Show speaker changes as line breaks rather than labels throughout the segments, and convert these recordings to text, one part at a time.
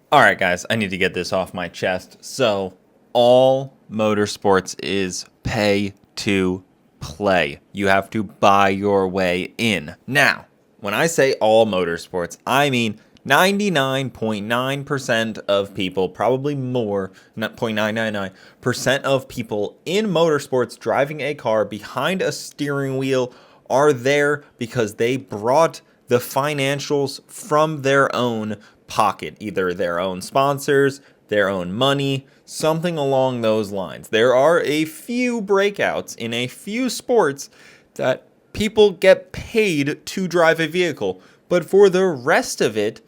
All right, guys, I need to get this off my chest. So, all motorsports is pay to play. You have to buy your way in. Now, when I say all motorsports, I mean 99.9% of people, probably more, not 0.999% of people in motorsports driving a car behind a steering wheel are there because they brought the financials from their own pocket, either their own sponsors, their own money, something along those lines. There are a few breakouts in a few sports that people get paid to drive a vehicle, but for the rest of it,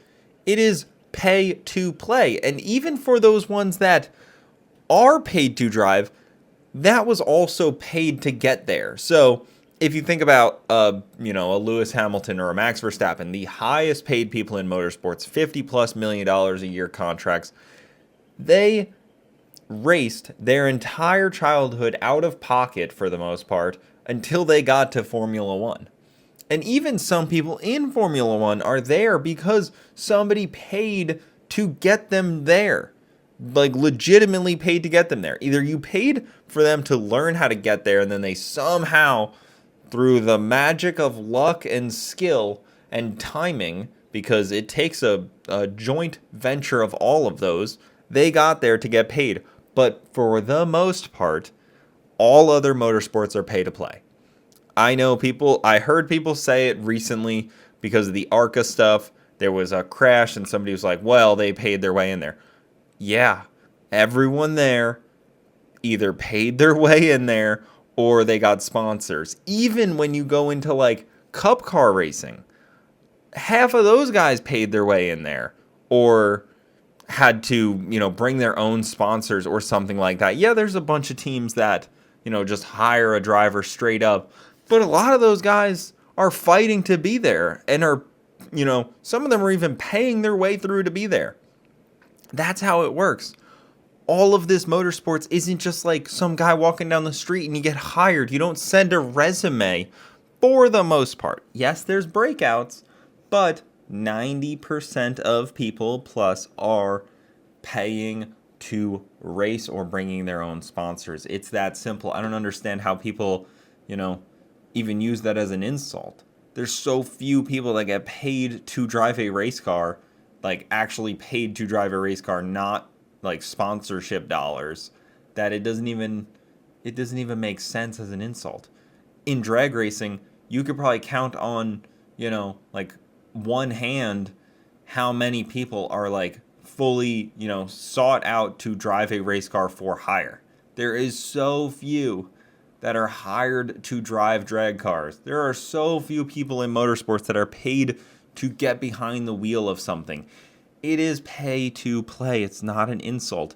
it is pay to play. And even for those ones that are paid to drive, that was also paid to get there. So if you think about, a Lewis Hamilton or a Max Verstappen, the highest paid people in motorsports, $50+ million a year contracts, they raced their entire childhood out of pocket for the most part until they got to Formula One. And even some people in Formula One are there because somebody paid to get them there. Like, legitimately paid to get them there. Either you paid for them to learn how to get there, and then they somehow, through the magic of luck and skill and timing, because it takes a joint venture of all of those, they got there to get paid. But for the most part, all other motorsports are pay to play. I heard people say it recently because of the ARCA stuff. There was a crash and somebody was like, well, they paid their way in there. Yeah, everyone there either paid their way in there or they got sponsors. Even when you go into like cup car racing, half of those guys paid their way in there or had to, bring their own sponsors or something like that. Yeah, there's a bunch of teams that, just hire a driver straight up. But a lot of those guys are fighting to be there and are, some of them are even paying their way through to be there. That's how it works. All of this motorsports isn't just like some guy walking down the street and you get hired. You don't send a resume for the most part. Yes, there's breakouts, but 90% of people plus are paying to race or bringing their own sponsors. It's that simple. I don't understand how people, even use that as an insult. There's so few people that get paid to drive a race car, like actually paid to drive a race car, not like sponsorship dollars, that it doesn't even make sense as an insult. In drag racing, you could probably count on, like one hand how many people are like fully, sought out to drive a race car for hire. There is so few that are hired to drive drag cars. There are so few people in motorsports that are paid to get behind the wheel of something. It is pay to play. It's not an insult.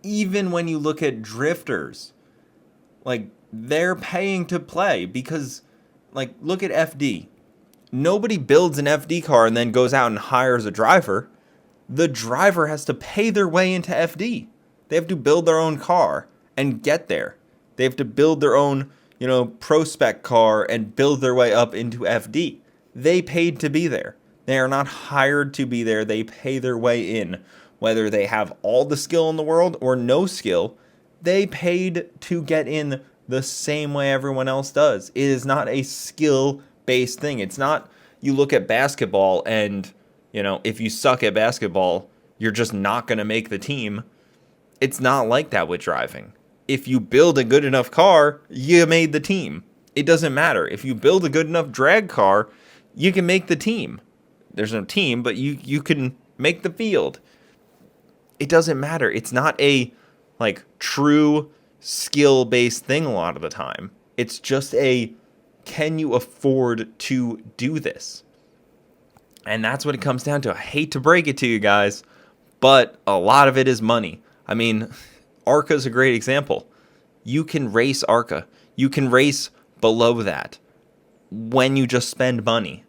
Even when you look at drifters, like, they're paying to play because, like, look at FD. Nobody builds an FD car and then goes out and hires a driver. The driver has to pay their way into FD. They have to build their own car and get there. They have to build their own, pro spec car and build their way up into FD. They paid to be there. They are not hired to be there. They pay their way in. Whether they have all the skill in the world or no skill, they paid to get in the same way everyone else does. It is not a skill-based thing. It's not you look at basketball and, if you suck at basketball, you're just not going to make the team. It's not like that with driving. If you build a good enough car, you made the team. It doesn't matter. If you build a good enough drag car, you can make the team. There's no team, but you can make the field. It doesn't matter. It's not a like true skill-based thing a lot of the time. It's just a, can you afford to do this? And that's what it comes down to. I hate to break it to you guys, but a lot of it is money. I mean, ARCA is a great example. You can race ARCA. You can race below that when you just spend money.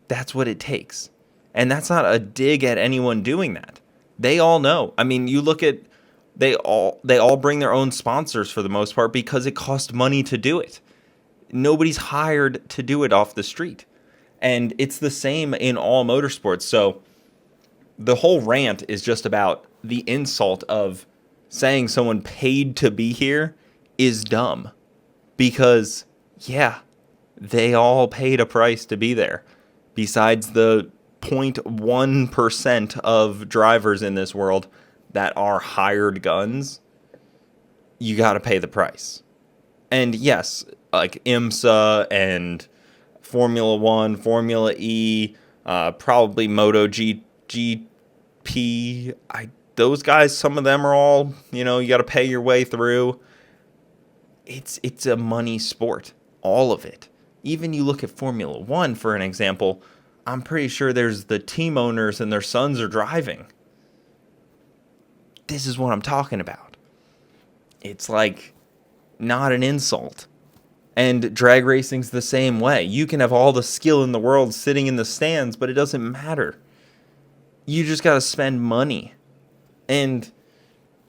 That's what it takes. And that's not a dig at anyone doing that. They all know. I mean, you look at, they all bring their own sponsors for the most part because it costs money to do it. Nobody's hired to do it off the street. And it's the same in all motorsports. So the whole rant is just about the insult of saying someone paid to be here is dumb. Because, yeah, they all paid a price to be there. Besides the 0.1% of drivers in this world that are hired guns, you got to pay the price. And yes, like IMSA and Formula One, Formula E, probably MotoGP, those guys, some of them are all, you got to pay your way through. It's a money sport, all of it. Even you look at Formula One, for an example, I'm pretty sure there's the team owners and their sons are driving. This is what I'm talking about. It's like not an insult. And drag racing's the same way. You can have all the skill in the world sitting in the stands, but it doesn't matter. You just got to spend money. And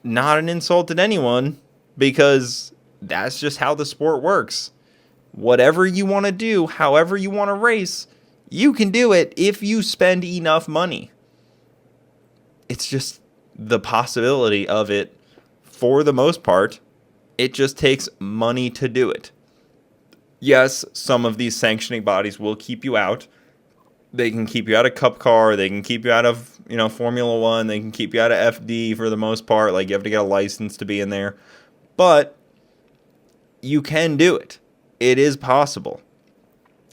not an insult to anyone, because that's just how the sport works. Whatever you want to do, however you want to race, you can do it if you spend enough money. It's just the possibility of it, for the most part, it just takes money to do it. Yes, some of these sanctioning bodies will keep you out. They can keep you out of Cup Car. They can keep you out of, Formula One. They can keep you out of FD for the most part. Like, you have to get a license to be in there. But you can do it. It is possible.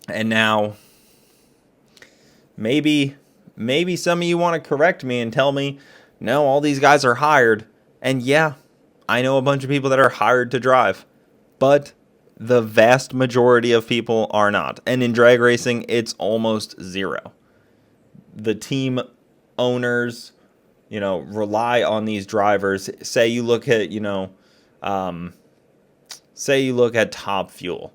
And now, maybe some of you want to correct me and tell me, no, all these guys are hired. And yeah, I know a bunch of people that are hired to drive. But the vast majority of people are not. And in drag racing, it's almost zero. The team owners, rely on these drivers. Say you look at, Top Fuel.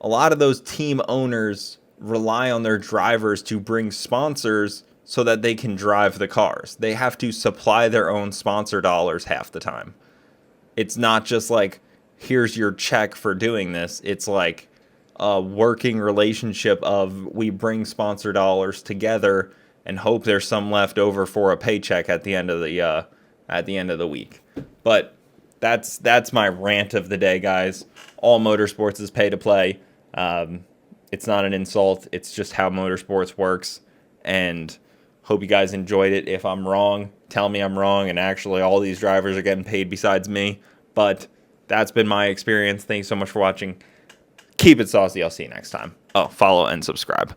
A lot of those team owners rely on their drivers to bring sponsors so that they can drive the cars. They have to supply their own sponsor dollars half the time. It's not just like, here's your check for doing this. It's like a working relationship of, we bring sponsor dollars together and hope there's some left over for a paycheck at the end of the week. But that's my rant of the day, guys. All motorsports is pay to play. It's not an insult. It's just how motorsports works. And hope you guys enjoyed it. If I'm wrong, tell me I'm wrong. And actually, all these drivers are getting paid besides me. But that's been my experience. Thanks so much for watching. Keep it saucy. I'll see you next time. Oh, follow and subscribe.